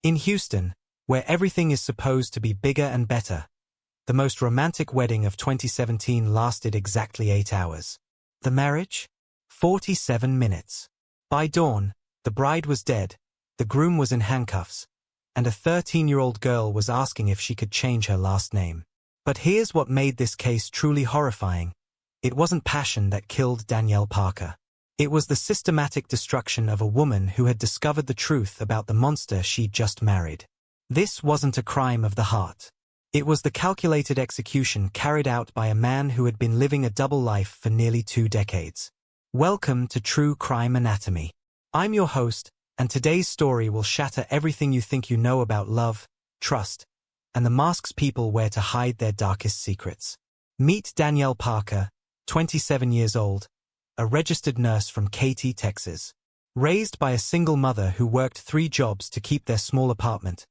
In Houston, where everything is supposed to be bigger and better, the most romantic wedding of 2017 lasted exactly 8 hours. The marriage? 47 minutes. By dawn, the bride was dead, the groom was in handcuffs, and a 13-year-old girl was asking if she could change her last name. But here's what made this case truly horrifying. It wasn't passion that killed Danielle Parker. It was the systematic destruction of a woman who had discovered the truth about the monster she'd just married. This wasn't a crime of the heart. It was the calculated execution carried out by a man who had been living a double life for nearly 2 decades. Welcome to True Crime Anatomy. I'm your host, and today's story will shatter everything you think you know about love, trust, and the masks people wear to hide their darkest secrets. Meet Danielle Parker, 27 years old, a registered nurse from Katy, Texas. Raised by a single mother who worked 3 jobs to keep their small apartment,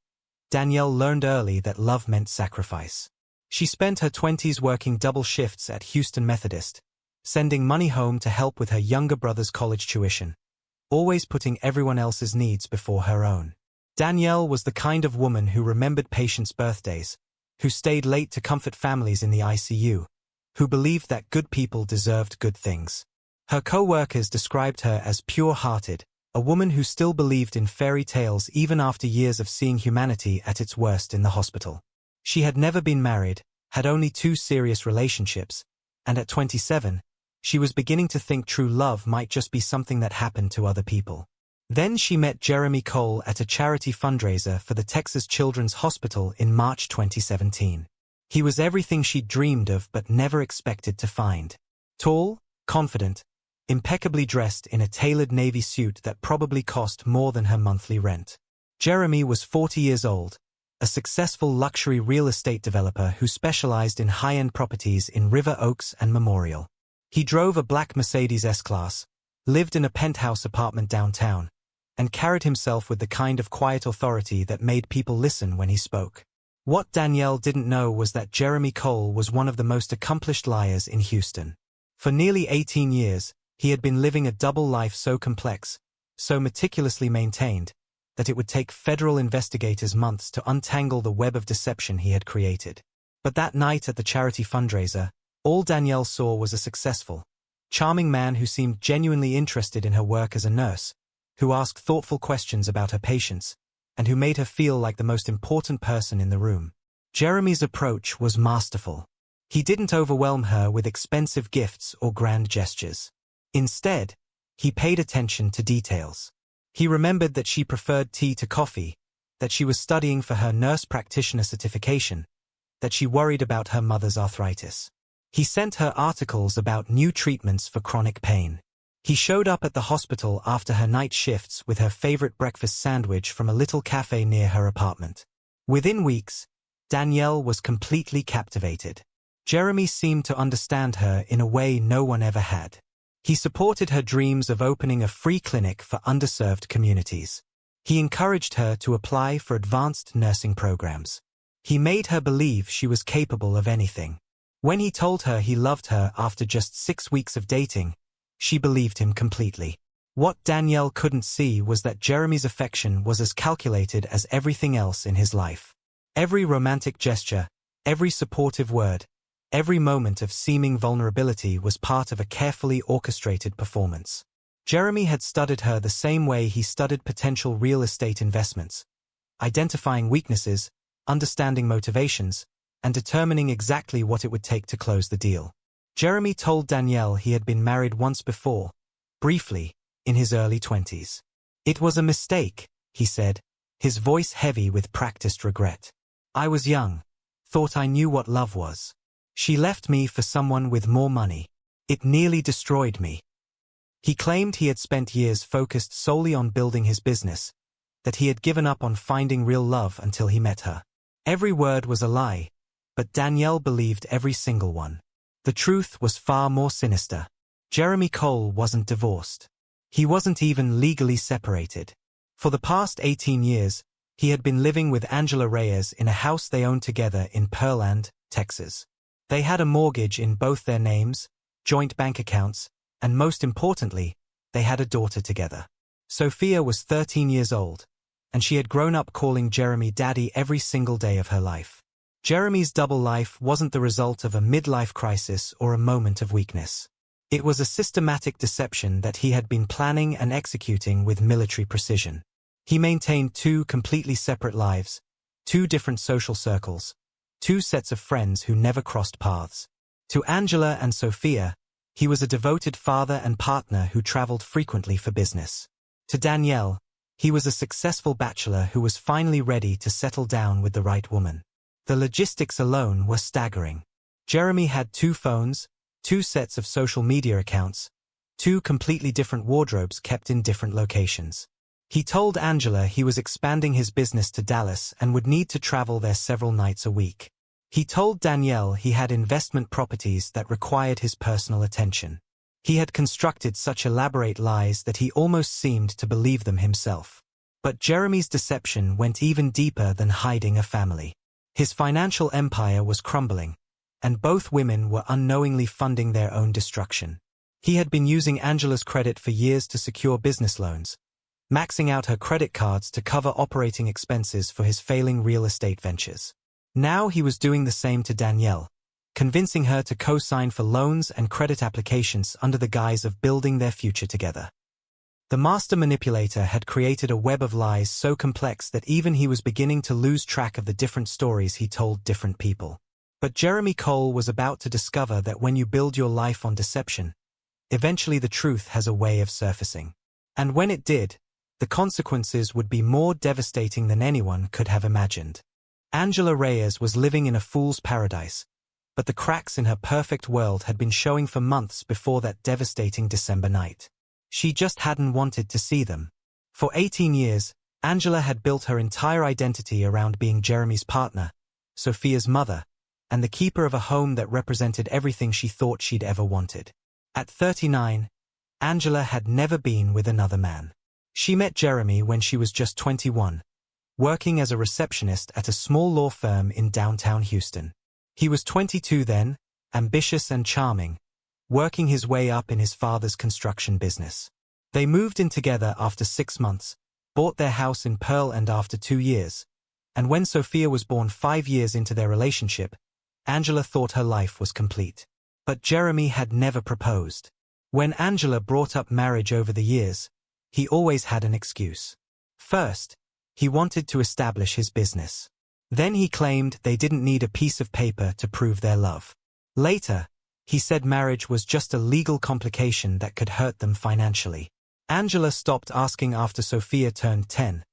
Danielle learned early that love meant sacrifice. She spent her 20s working double shifts at Houston Methodist, sending money home to help with her younger brother's college tuition, always putting everyone else's needs before her own. Danielle was the kind of woman who remembered patients' birthdays, who stayed late to comfort families in the ICU, who believed that good people deserved good things. Her coworkers described her as pure-hearted, a woman who still believed in fairy tales even after years of seeing humanity at its worst in the hospital. She had never been married, had only 2 serious relationships, and at 27, she was beginning to think true love might just be something that happened to other people. Then she met Jeremy Cole at a charity fundraiser for the Texas Children's Hospital in March 2017. He was everything she'd dreamed of but never expected to find. Tall, confident, impeccably dressed in a tailored navy suit that probably cost more than her monthly rent. Jeremy was 40 years old, a successful luxury real estate developer who specialized in high-end properties in River Oaks and Memorial. He drove a black Mercedes S-Class, lived in a penthouse apartment downtown, and carried himself with the kind of quiet authority that made people listen when he spoke. What Danielle didn't know was that Jeremy Cole was one of the most accomplished liars in Houston. For nearly 18 years, he had been living a double life so complex, so meticulously maintained, that it would take federal investigators months to untangle the web of deception he had created. But that night at the charity fundraiser, all Danielle saw was a successful, charming man who seemed genuinely interested in her work as a nurse, who asked thoughtful questions about her patients, and who made her feel like the most important person in the room. Jeremy's approach was masterful. He didn't overwhelm her with expensive gifts or grand gestures. Instead, he paid attention to details. He remembered that she preferred tea to coffee, that she was studying for her nurse practitioner certification, that she worried about her mother's arthritis. He sent her articles about new treatments for chronic pain. He showed up at the hospital after her night shifts with her favorite breakfast sandwich from a little cafe near her apartment. Within weeks, Danielle was completely captivated. Jeremy seemed to understand her in a way no one ever had. He supported her dreams of opening a free clinic for underserved communities. He encouraged her to apply for advanced nursing programs. He made her believe she was capable of anything. When he told her he loved her after just 6 weeks of dating, she believed him completely. What Danielle couldn't see was that Jeremy's affection was as calculated as everything else in his life. Every romantic gesture, every supportive word, every moment of seeming vulnerability was part of a carefully orchestrated performance. Jeremy had studied her the same way he studied potential real estate investments, identifying weaknesses, understanding motivations, and determining exactly what it would take to close the deal. Jeremy told Danielle he had been married once before, briefly, in his early 20s. "It was a mistake," he said, his voice heavy with practiced regret. "I was young, thought I knew what love was. She left me for someone with more money. It nearly destroyed me." He claimed he had spent years focused solely on building his business, that he had given up on finding real love until he met her. Every word was a lie, but Danielle believed every single one. The truth was far more sinister. Jeremy Cole wasn't divorced. He wasn't even legally separated. For the past 18 years, he had been living with Angela Reyes in a house they owned together in Pearland, Texas. They had a mortgage in both their names, joint bank accounts, and most importantly, they had a daughter together. Sophia was 13 years old, and she had grown up calling Jeremy daddy every single day of her life. Jeremy's double life wasn't the result of a midlife crisis or a moment of weakness. It was a systematic deception that he had been planning and executing with military precision. He maintained two completely separate lives, two different social circles, two sets of friends who never crossed paths. To Angela and Sophia, he was a devoted father and partner who traveled frequently for business. To Danielle, he was a successful bachelor who was finally ready to settle down with the right woman. The logistics alone were staggering. Jeremy had two phones, two sets of social media accounts, two completely different wardrobes kept in different locations. He told Angela he was expanding his business to Dallas and would need to travel there several nights a week. He told Danielle he had investment properties that required his personal attention. He had constructed such elaborate lies that he almost seemed to believe them himself. But Jeremy's deception went even deeper than hiding a family. His financial empire was crumbling, and both women were unknowingly funding their own destruction. He had been using Angela's credit for years to secure business loans, maxing out her credit cards to cover operating expenses for his failing real estate ventures. Now he was doing the same to Danielle, convincing her to co-sign for loans and credit applications under the guise of building their future together. The master manipulator had created a web of lies so complex that even he was beginning to lose track of the different stories he told different people. But Jeremy Cole was about to discover that when you build your life on deception, eventually the truth has a way of surfacing. And when it did, the consequences would be more devastating than anyone could have imagined. Angela Reyes was living in a fool's paradise, but the cracks in her perfect world had been showing for months before that devastating December night. She just hadn't wanted to see them. For 18 years, Angela had built her entire identity around being Jeremy's partner, Sophia's mother, and the keeper of a home that represented everything she thought she'd ever wanted. At 39, Angela had never been with another man. She met Jeremy when she was just 21, working as a receptionist at a small law firm in downtown Houston. He was 22 then, ambitious and charming, working his way up in his father's construction business. They moved in together after 6 months, bought their house in Pearl and after 2 years, and when Sophia was born 5 years into their relationship, Angela thought her life was complete. But Jeremy had never proposed. When Angela brought up marriage over the years, he always had an excuse. First, he wanted to establish his business. Then he claimed they didn't need a piece of paper to prove their love. Later, he said marriage was just a legal complication that could hurt them financially. Angela stopped asking after Sophia turned 10,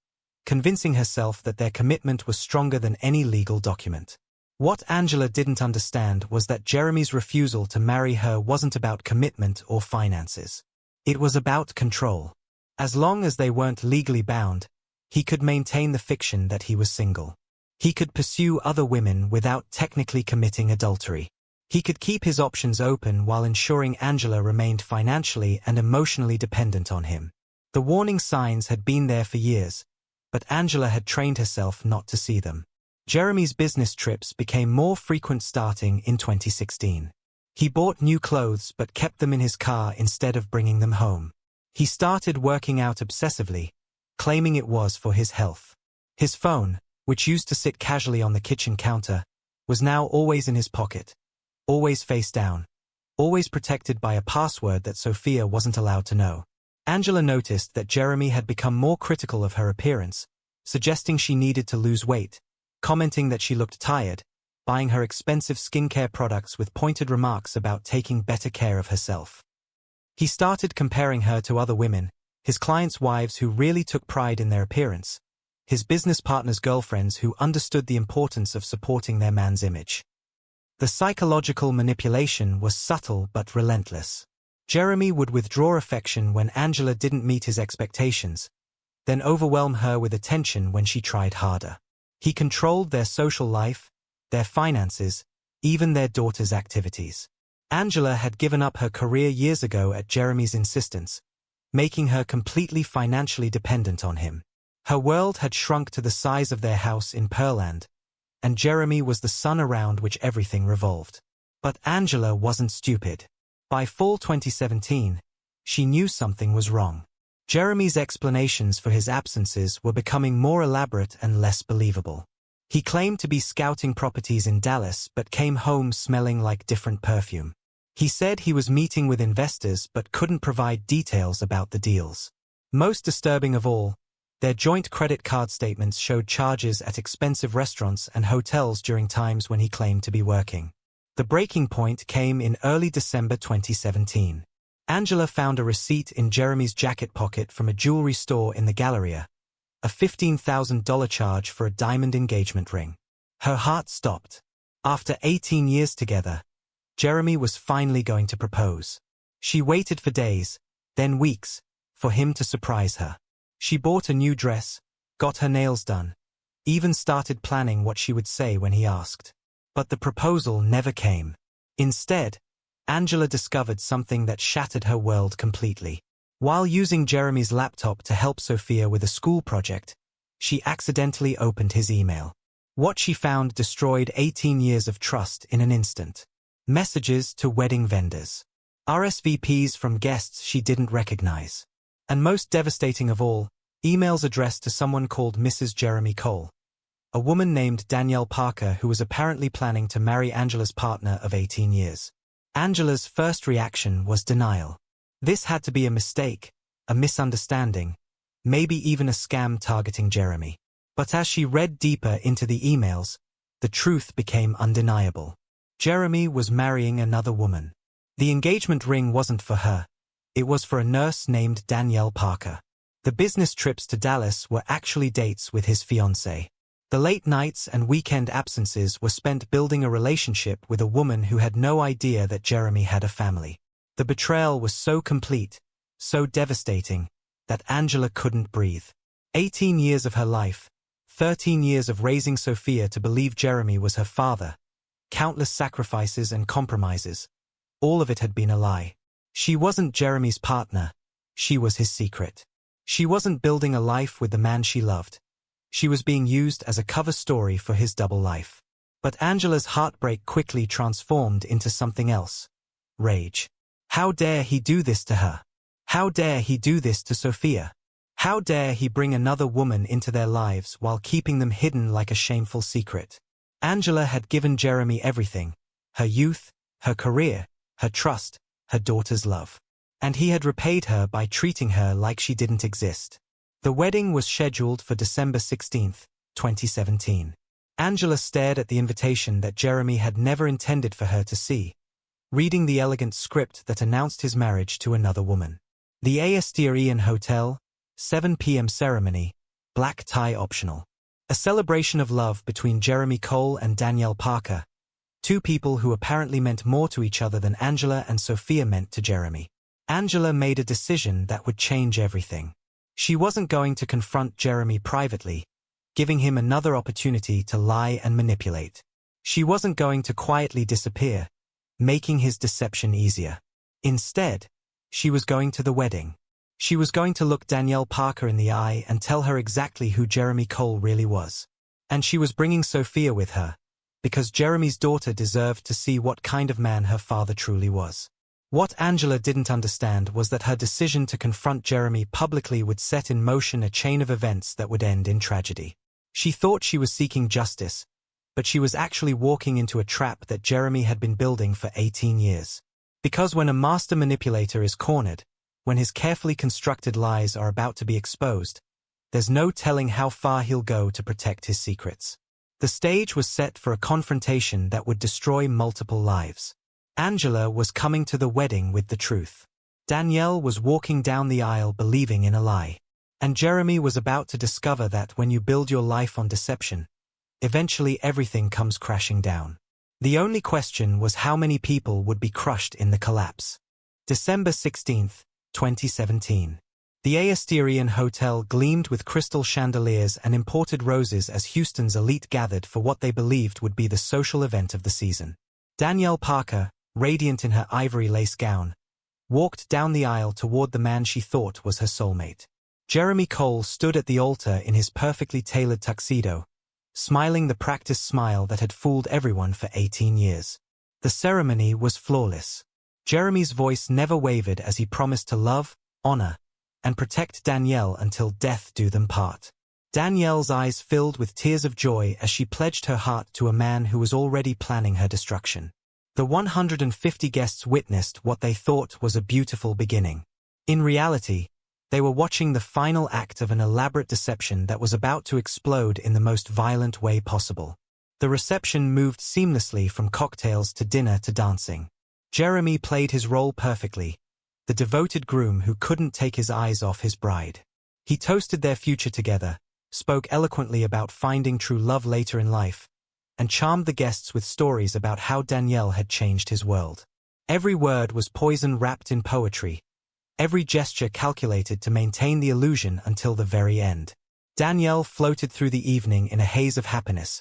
convincing herself that their commitment was stronger than any legal document. What Angela didn't understand was that Jeremy's refusal to marry her wasn't about commitment or finances. It was about control. As long as they weren't legally bound, he could maintain the fiction that he was single. He could pursue other women without technically committing adultery. He could keep his options open while ensuring Angela remained financially and emotionally dependent on him. The warning signs had been there for years, but Angela had trained herself not to see them. Jeremy's business trips became more frequent starting in 2016. He bought new clothes but kept them in his car instead of bringing them home. He started working out obsessively, claiming it was for his health. His phone, which used to sit casually on the kitchen counter, was now always in his pocket, always face down, always protected by a password that Sophia wasn't allowed to know. Angela noticed that Jeremy had become more critical of her appearance, suggesting she needed to lose weight, commenting that she looked tired, buying her expensive skincare products with pointed remarks about taking better care of herself. He started comparing her to other women, his clients' wives who really took pride in their appearance, his business partners' girlfriends who understood the importance of supporting their man's image. The psychological manipulation was subtle but relentless. Jeremy would withdraw affection when Angela didn't meet his expectations, then overwhelm her with attention when she tried harder. He controlled their social life, their finances, even their daughter's activities. Angela had given up her career years ago at Jeremy's insistence, making her completely financially dependent on him. Her world had shrunk to the size of their house in Pearland, and Jeremy was the sun around which everything revolved. But Angela wasn't stupid. By fall 2017, she knew something was wrong. Jeremy's explanations for his absences were becoming more elaborate and less believable. He claimed to be scouting properties in Dallas but came home smelling like different perfume. He said he was meeting with investors but couldn't provide details about the deals. Most disturbing of all, their joint credit card statements showed charges at expensive restaurants and hotels during times when he claimed to be working. The breaking point came in early December 2017. Angela found a receipt in Jeremy's jacket pocket from a jewelry store in the Galleria, a $15,000 charge for a diamond engagement ring. Her heart stopped. After 18 years together, Jeremy was finally going to propose. She waited for days, then weeks, for him to surprise her. She bought a new dress, got her nails done, even started planning what she would say when he asked. But the proposal never came. Instead, Angela discovered something that shattered her world completely. While using Jeremy's laptop to help Sophia with a school project, she accidentally opened his email. What she found destroyed 18 years of trust in an instant. Messages to wedding vendors. RSVPs from guests she didn't recognize. And most devastating of all, emails addressed to someone called Mrs. Jeremy Cole, a woman named Danielle Parker who was apparently planning to marry Angela's partner of 18 years. Angela's first reaction was denial. This had to be a mistake, a misunderstanding, maybe even a scam targeting Jeremy. But as she read deeper into the emails, the truth became undeniable. Jeremy was marrying another woman. The engagement ring wasn't for her. It was for a nurse named Danielle Parker. The business trips to Dallas were actually dates with his fiancée. The late nights and weekend absences were spent building a relationship with a woman who had no idea that Jeremy had a family. The betrayal was so complete, so devastating, that Angela couldn't breathe. 18 years of her life, 13 years of raising Sophia to believe Jeremy was her father, countless sacrifices and compromises, all of it had been a lie. She wasn't Jeremy's partner, she was his secret. She wasn't building a life with the man she loved. She was being used as a cover story for his double life. But Angela's heartbreak quickly transformed into something else. Rage. How dare he do this to her? How dare he do this to Sophia? How dare he bring another woman into their lives while keeping them hidden like a shameful secret? Angela had given Jeremy everything: her youth, her career, her trust, her daughter's love. And he had repaid her by treating her like she didn't exist. The wedding was scheduled for December 16, 2017. Angela stared at the invitation that Jeremy had never intended for her to see, reading the elegant script that announced his marriage to another woman. The Asterian Hotel, 7 p.m. ceremony, black tie optional. A celebration of love between Jeremy Cole and Danielle Parker, two people who apparently meant more to each other than Angela and Sophia meant to Jeremy. Angela made a decision that would change everything. She wasn't going to confront Jeremy privately, giving him another opportunity to lie and manipulate. She wasn't going to quietly disappear, making his deception easier. Instead, she was going to the wedding. She was going to look Danielle Parker in the eye and tell her exactly who Jeremy Cole really was. And she was bringing Sophia with her, because Jeremy's daughter deserved to see what kind of man her father truly was. What Angela didn't understand was that her decision to confront Jeremy publicly would set in motion a chain of events that would end in tragedy. She thought she was seeking justice, but she was actually walking into a trap that Jeremy had been building for 18 years. Because when a master manipulator is cornered, when his carefully constructed lies are about to be exposed, there's no telling how far he'll go to protect his secrets. The stage was set for a confrontation that would destroy multiple lives. Angela was coming to the wedding with the truth. Danielle was walking down the aisle believing in a lie. And Jeremy was about to discover that when you build your life on deception, eventually everything comes crashing down. The only question was how many people would be crushed in the collapse. December 16, 2017. The Asterian Hotel gleamed with crystal chandeliers and imported roses as Houston's elite gathered for what they believed would be the social event of the season. Danielle Parker, radiant in her ivory lace gown, walked down the aisle toward the man she thought was her soulmate. Jeremy Cole stood at the altar in his perfectly tailored tuxedo, smiling the practiced smile that had fooled everyone for 18 years. The ceremony was flawless. Jeremy's voice never wavered as he promised to love, honor, and protect Danielle until death do them part. Danielle's eyes filled with tears of joy as she pledged her heart to a man who was already planning her destruction. The 150 guests witnessed what they thought was a beautiful beginning. In reality, they were watching the final act of an elaborate deception that was about to explode in the most violent way possible. The reception moved seamlessly from cocktails to dinner to dancing. Jeremy played his role perfectly, the devoted groom who couldn't take his eyes off his bride. He toasted their future together, spoke eloquently about finding true love later in life, and charmed the guests with stories about how Danielle had changed his world. Every word was poison wrapped in poetry, every gesture calculated to maintain the illusion until the very end. Danielle floated through the evening in a haze of happiness,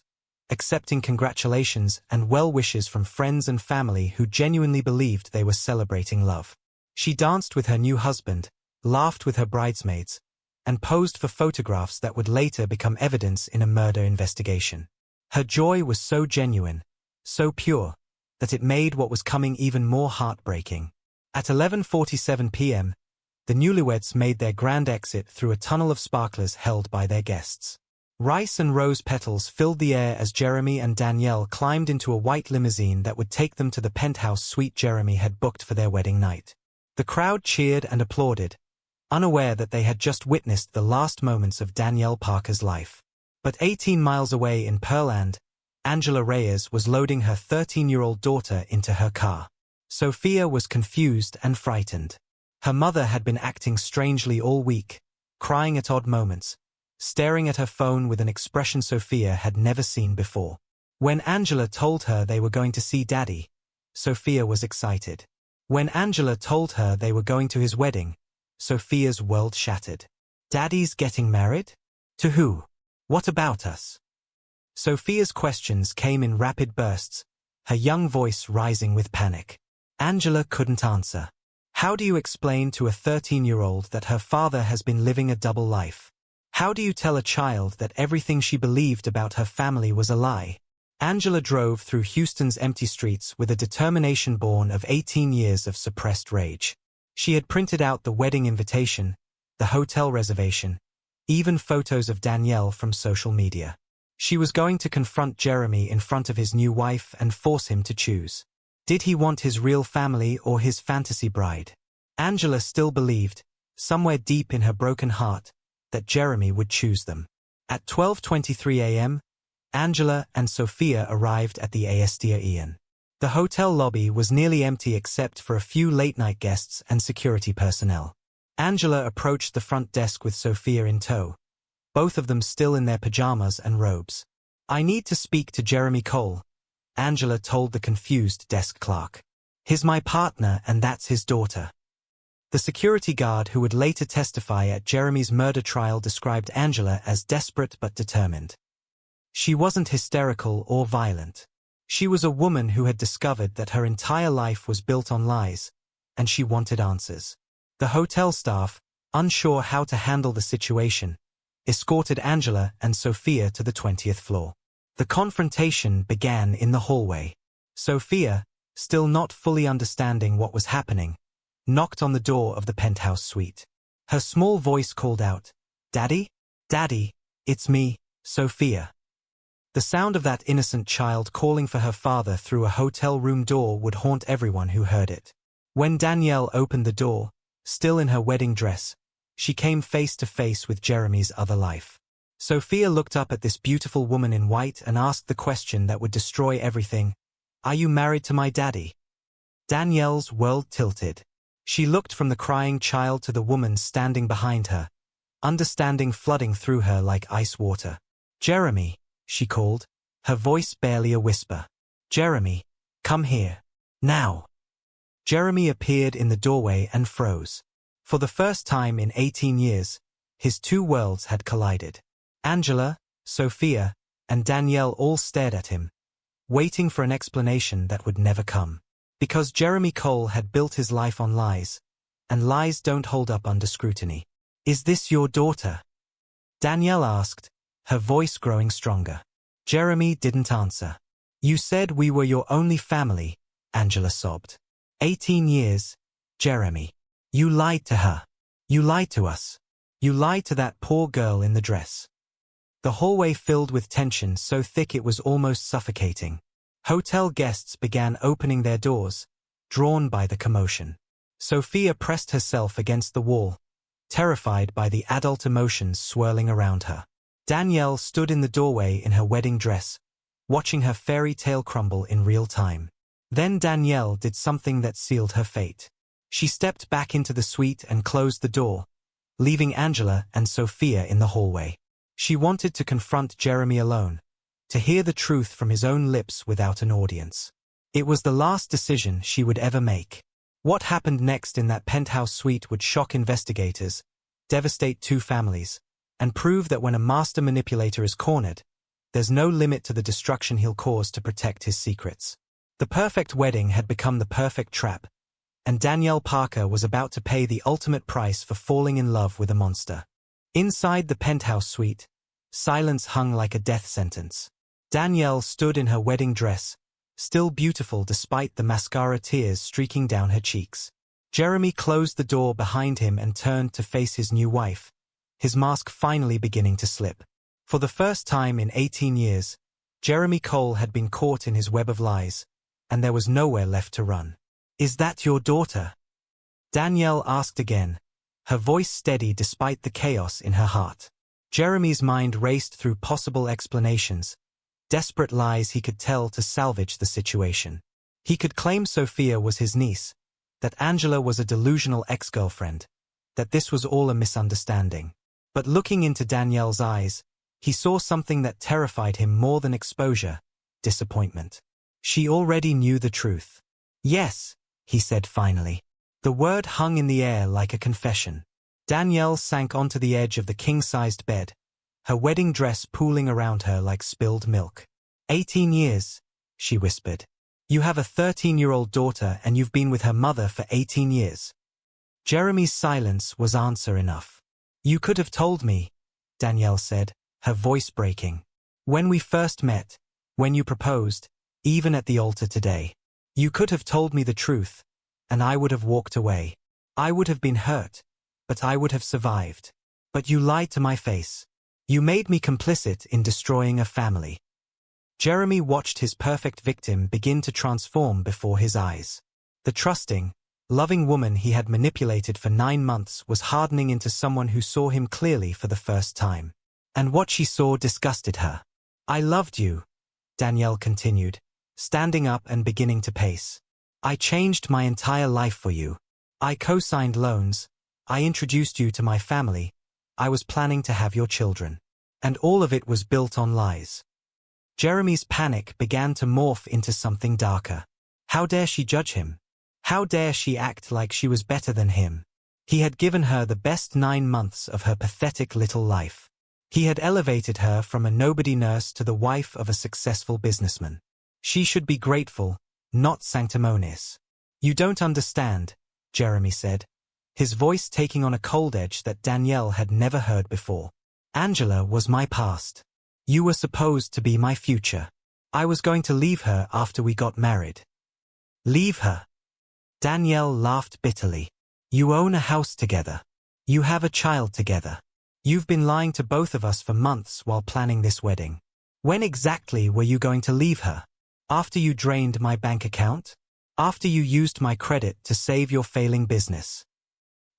accepting congratulations and well wishes from friends and family who genuinely believed they were celebrating love. She danced with her new husband, laughed with her bridesmaids, and posed for photographs that would later become evidence in a murder investigation. Her joy was so genuine, so pure, that it made what was coming even more heartbreaking. At 11:47 p.m., the newlyweds made their grand exit through a tunnel of sparklers held by their guests. Rice and rose petals filled the air as Jeremy and Danielle climbed into a white limousine that would take them to the penthouse suite Jeremy had booked for their wedding night. The crowd cheered and applauded, unaware that they had just witnessed the last moments of Danielle Parker's life. But 18 miles away in Pearland, Angela Reyes was loading her 13-year-old daughter into her car. Sophia was confused and frightened. Her mother had been acting strangely all week, crying at odd moments, staring at her phone with an expression Sophia had never seen before. When Angela told her they were going to see Daddy, Sophia was excited. When Angela told her they were going to his wedding, Sophia's world shattered. Daddy's getting married? To who? What about us? Sophia's questions came in rapid bursts, her young voice rising with panic. Angela couldn't answer. How do you explain to a 13-year-old that her father has been living a double life? How do you tell a child that everything she believed about her family was a lie? Angela drove through Houston's empty streets with a determination born of 18 years of suppressed rage. She had printed out the wedding invitation, the hotel reservation, even photos of Danielle from social media. She was going to confront Jeremy in front of his new wife and force him to choose. Did he want his real family or his fantasy bride? Angela still believed, somewhere deep in her broken heart, that Jeremy would choose them. At 12:23 a.m., Angela and Sophia arrived at the Astia Inn. The hotel lobby was nearly empty except for a few late-night guests and security personnel. Angela approached the front desk with Sophia in tow, both of them still in their pajamas and robes. "I need to speak to Jeremy Cole," Angela told the confused desk clerk. "He's my partner and that's his daughter." The security guard who would later testify at Jeremy's murder trial described Angela as desperate but determined. She wasn't hysterical or violent. She was a woman who had discovered that her entire life was built on lies, and she wanted answers. The hotel staff, unsure how to handle the situation, escorted Angela and Sophia to the 20th floor. The confrontation began in the hallway. Sophia, still not fully understanding what was happening, knocked on the door of the penthouse suite. Her small voice called out, "Daddy? Daddy, it's me, Sophia." The sound of that innocent child calling for her father through a hotel room door would haunt everyone who heard it. When Danielle opened the door, still in her wedding dress, she came face to face with Jeremy's other life. Sophia looked up at this beautiful woman in white and asked the question that would destroy everything. "Are you married to my daddy?" Danielle's world tilted. She looked from the crying child to the woman standing behind her, understanding flooding through her like ice water. "Jeremy," she called, her voice barely a whisper. "Jeremy, come here. Now." Jeremy appeared in the doorway and froze. For the first time in 18 years, his two worlds had collided. Angela, Sophia, and Danielle all stared at him, waiting for an explanation that would never come. Because Jeremy Cole had built his life on lies, and lies don't hold up under scrutiny. "Is this your daughter?" Danielle asked, her voice growing stronger. Jeremy didn't answer. "You said we were your only family," Angela sobbed. 18 years, Jeremy. You lied to her. You lied to us. You lied to that poor girl in the dress. The hallway filled with tension so thick it was almost suffocating. Hotel guests began opening their doors, drawn by the commotion. Sophia pressed herself against the wall, terrified by the adult emotions swirling around her. Danielle stood in the doorway in her wedding dress, watching her fairy tale crumble in real time. Then Danielle did something that sealed her fate. She stepped back into the suite and closed the door, leaving Angela and Sophia in the hallway. She wanted to confront Jeremy alone, to hear the truth from his own lips without an audience. It was the last decision she would ever make. What happened next in that penthouse suite would shock investigators, devastate two families, and prove that when a master manipulator is cornered, there's no limit to the destruction he'll cause to protect his secrets. The perfect wedding had become the perfect trap, and Danielle Parker was about to pay the ultimate price for falling in love with a monster. Inside the penthouse suite, silence hung like a death sentence. Danielle stood in her wedding dress, still beautiful despite the mascara tears streaking down her cheeks. Jeremy closed the door behind him and turned to face his new wife, his mask finally beginning to slip. For the first time in 18 years, Jeremy Cole had been caught in his web of lies, and there was nowhere left to run. "Is that your daughter?" Danielle asked again, her voice steady despite the chaos in her heart. Jeremy's mind raced through possible explanations, desperate lies he could tell to salvage the situation. He could claim Sophia was his niece, that Angela was a delusional ex-girlfriend, that this was all a misunderstanding. But looking into Danielle's eyes, he saw something that terrified him more than exposure: disappointment. She already knew the truth. "Yes," he said finally. The word hung in the air like a confession. Danielle sank onto the edge of the king-sized bed, her wedding dress pooling around her like spilled milk. 18 years, she whispered. "You have a 13-year-old daughter and you've been with her mother for 18 years. Jeremy's silence was answer enough. "You could have told me," Danielle said, her voice breaking. "When we first met, when you proposed, even at the altar today. You could have told me the truth, and I would have walked away. I would have been hurt, but I would have survived. But you lied to my face. You made me complicit in destroying a family." Jeremy watched his perfect victim begin to transform before his eyes. The trusting, loving woman he had manipulated for 9 months was hardening into someone who saw him clearly for the first time. And what she saw disgusted her. "I loved you," Danielle continued, standing up and beginning to pace. "I changed my entire life for you. I co-signed loans. I introduced you to my family. I was planning to have your children. And all of it was built on lies." Jeremy's panic began to morph into something darker. How dare she judge him? How dare she act like she was better than him? He had given her the best 9 months of her pathetic little life. He had elevated her from a nobody nurse to the wife of a successful businessman. She should be grateful, not sanctimonious. "You don't understand," Jeremy said, his voice taking on a cold edge that Danielle had never heard before. "Angela was my past. You were supposed to be my future. I was going to leave her after we got married." "Leave her?" Danielle laughed bitterly. "You own a house together. You have a child together. You've been lying to both of us for months while planning this wedding. When exactly were you going to leave her? After you drained my bank account? After you used my credit to save your failing business?"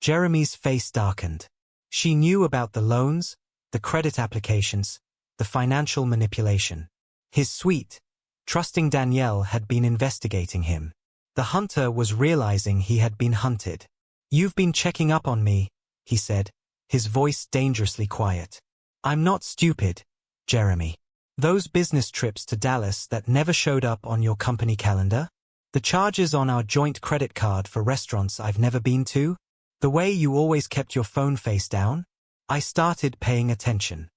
Jeremy's face darkened. She knew about the loans, the credit applications, the financial manipulation. His sweet, trusting Danielle had been investigating him. The hunter was realizing he had been hunted. "You've been checking up on me," he said, his voice dangerously quiet. "I'm not stupid, Jeremy. Those business trips to Dallas that never showed up on your company calendar? The charges on our joint credit card for restaurants I've never been to? The way you always kept your phone face down? I started paying attention."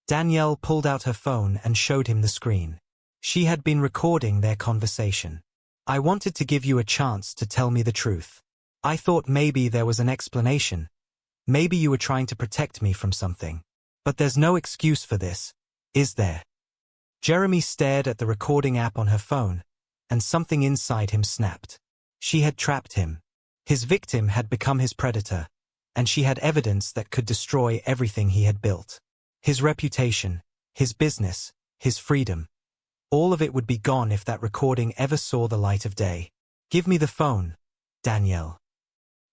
Danielle pulled out her phone and showed him the screen. She had been recording their conversation. "I wanted to give you a chance to tell me the truth. I thought maybe there was an explanation. Maybe you were trying to protect me from something. But there's no excuse for this, is there?" Jeremy stared at the recording app on her phone, and something inside him snapped. She had trapped him. His victim had become his predator, and she had evidence that could destroy everything he had built. His reputation, his business, his freedom. All of it would be gone if that recording ever saw the light of day. "Give me the phone, Danielle."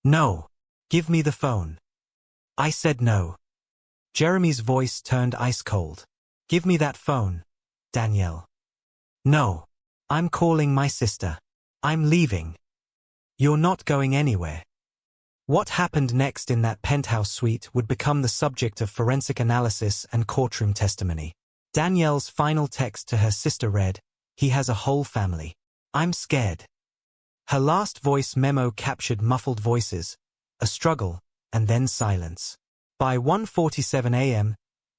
"No. Give me the phone." "I said no." Jeremy's voice turned ice cold. "Give me that phone, Danielle." "No. I'm calling my sister. I'm leaving." "You're not going anywhere." What happened next in that penthouse suite would become the subject of forensic analysis and courtroom testimony. Danielle's final text to her sister read, "He has a whole family. I'm scared." Her last voice memo captured muffled voices, a struggle, and then silence. By 1:47 a.m.,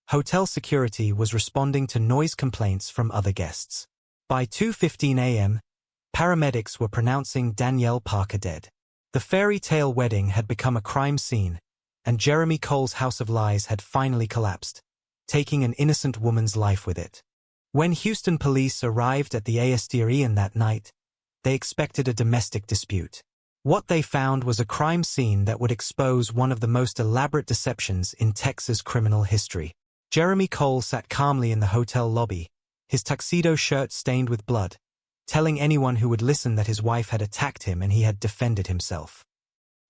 hotel security was responding to noise complaints from other guests. By 2:15 a.m., paramedics were pronouncing Danielle Parker dead. The fairy tale wedding had become a crime scene, and Jeremy Cole's house of lies had finally collapsed, taking an innocent woman's life with it. When Houston police arrived at the ASTREN that night, they expected a domestic dispute. What they found was a crime scene that would expose one of the most elaborate deceptions in Texas criminal history. Jeremy Cole sat calmly in the hotel lobby, his tuxedo shirt stained with blood, telling anyone who would listen that his wife had attacked him and he had defended himself.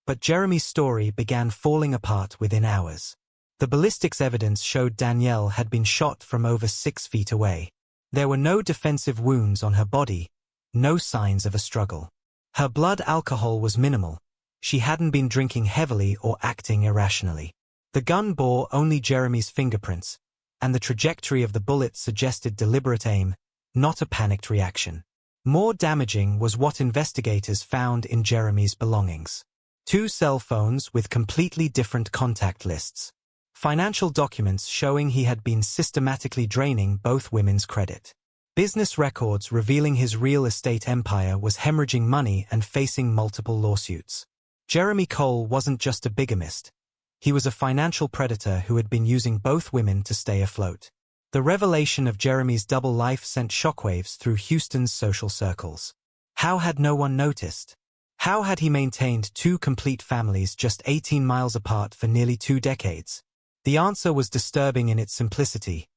But Jeremy's story began falling apart within hours. The ballistics evidence showed Danielle had been shot from over 6 feet away. There were no defensive wounds on her body, no signs of a struggle. Her blood alcohol was minimal. She hadn't been drinking heavily or acting irrationally. The gun bore only Jeremy's fingerprints, and the trajectory of the bullet suggested deliberate aim, not a panicked reaction. More damaging was what investigators found in Jeremy's belongings. 2 cell phones with completely different contact lists. Financial documents showing he had been systematically draining both women's credit. Business records revealing his real estate empire was hemorrhaging money and facing multiple lawsuits. Jeremy Cole wasn't just a bigamist. He was a financial predator who had been using both women to stay afloat. The revelation of Jeremy's double life sent shockwaves through Houston's social circles. How had no one noticed? How had he maintained 2 complete families just 18 miles apart for nearly 2 decades? The answer was disturbing in its simplicity.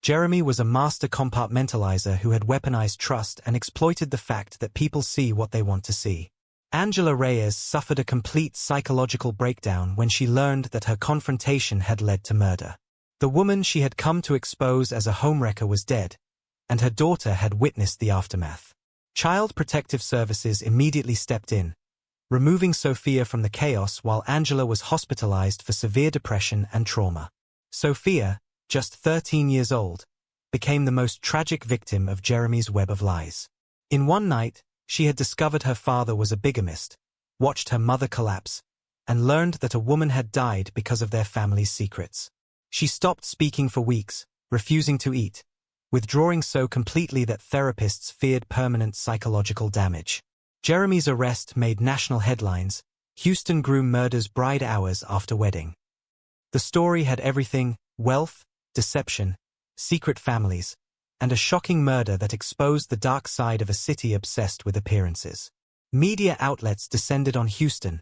Jeremy was a master compartmentalizer who had weaponized trust and exploited the fact that people see what they want to see. Angela Reyes suffered a complete psychological breakdown when she learned that her confrontation had led to murder. The woman she had come to expose as a homewrecker was dead, and her daughter had witnessed the aftermath. Child Protective Services immediately stepped in, removing Sophia from the chaos while Angela was hospitalized for severe depression and trauma. Sophia, just 13 years old, became the most tragic victim of Jeremy's web of lies. In one night, she had discovered her father was a bigamist, watched her mother collapse, and learned that a woman had died because of their family's secrets. She stopped speaking for weeks, refusing to eat, withdrawing so completely that therapists feared permanent psychological damage. Jeremy's arrest made national headlines. Houston grew murder's bride hours after wedding. The story had everything: wealth, deception, secret families, and a shocking murder that exposed the dark side of a city obsessed with appearances. Media outlets descended on Houston,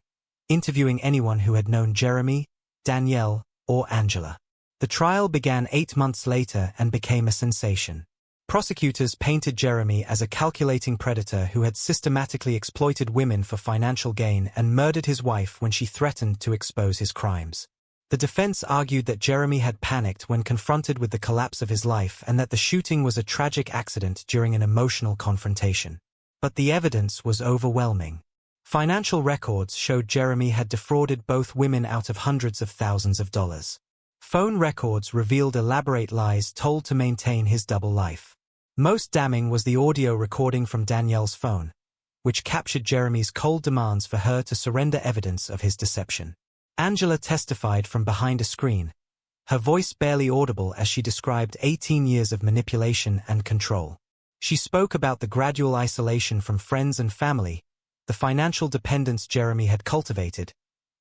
interviewing anyone who had known Jeremy, Danielle, or Angela. The trial began 8 months later and became a sensation. Prosecutors painted Jeremy as a calculating predator who had systematically exploited women for financial gain and murdered his wife when she threatened to expose his crimes. The defense argued that Jeremy had panicked when confronted with the collapse of his life and that the shooting was a tragic accident during an emotional confrontation. But the evidence was overwhelming. Financial records showed Jeremy had defrauded both women out of hundreds of thousands of dollars. Phone records revealed elaborate lies told to maintain his double life. Most damning was the audio recording from Danielle's phone, which captured Jeremy's cold demands for her to surrender evidence of his deception. Angela testified from behind a screen, her voice barely audible as she described 18 years of manipulation and control. She spoke about the gradual isolation from friends and family, the financial dependence Jeremy had cultivated,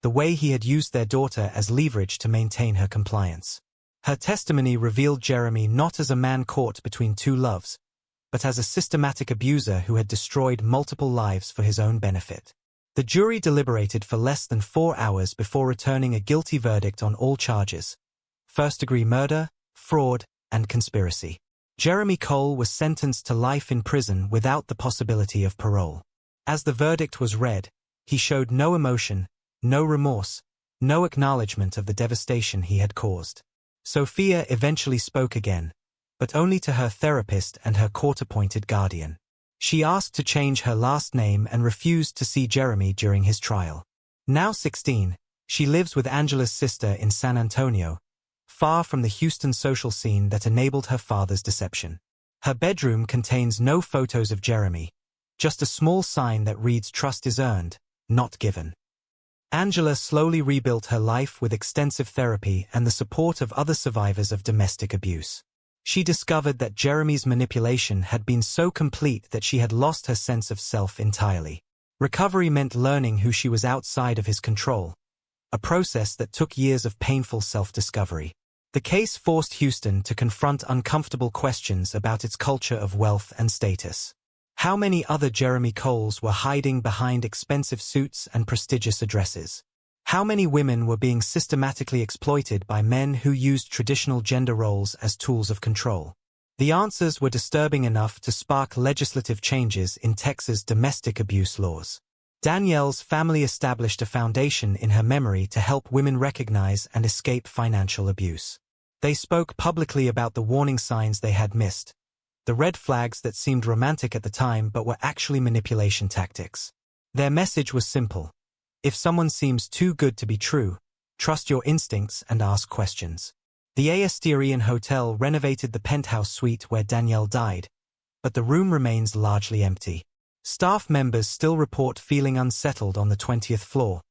the way he had used their daughter as leverage to maintain her compliance. Her testimony revealed Jeremy not as a man caught between 2 loves, but as a systematic abuser who had destroyed multiple lives for his own benefit. The jury deliberated for less than 4 hours before returning a guilty verdict on all charges: first-degree murder, fraud, and conspiracy. Jeremy Cole was sentenced to life in prison without the possibility of parole. As the verdict was read, he showed no emotion, no remorse, no acknowledgement of the devastation he had caused. Sophia eventually spoke again, but only to her therapist and her court-appointed guardian. She asked to change her last name and refused to see Jeremy during his trial. Now 16, she lives with Angela's sister in San Antonio, far from the Houston social scene that enabled her father's deception. Her bedroom contains no photos of Jeremy, just a small sign that reads "Trust is earned, not given." Angela slowly rebuilt her life with extensive therapy and the support of other survivors of domestic abuse. She discovered that Jeremy's manipulation had been so complete that she had lost her sense of self entirely. Recovery meant learning who she was outside of his control, a process that took years of painful self-discovery. The case forced Houston to confront uncomfortable questions about its culture of wealth and status. How many other Jeremy Coles were hiding behind expensive suits and prestigious addresses? How many women were being systematically exploited by men who used traditional gender roles as tools of control? The answers were disturbing enough to spark legislative changes in Texas' domestic abuse laws. Danielle's family established a foundation in her memory to help women recognize and escape financial abuse. They spoke publicly about the warning signs they had missed, the red flags that seemed romantic at the time but were actually manipulation tactics. Their message was simple: if someone seems too good to be true, trust your instincts and ask questions. The Asterian Hotel renovated the penthouse suite where Danielle died, but the room remains largely empty. Staff members still report feeling unsettled on the 20th floor,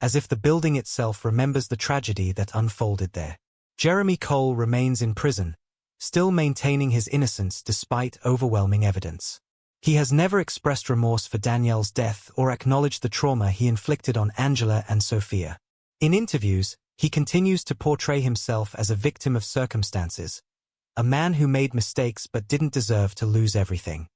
as if the building itself remembers the tragedy that unfolded there. Jeremy Cole remains in prison, still maintaining his innocence despite overwhelming evidence. He has never expressed remorse for Danielle's death or acknowledged the trauma he inflicted on Angela and Sophia. In interviews, he continues to portray himself as a victim of circumstances, a man who made mistakes but didn't deserve to lose everything.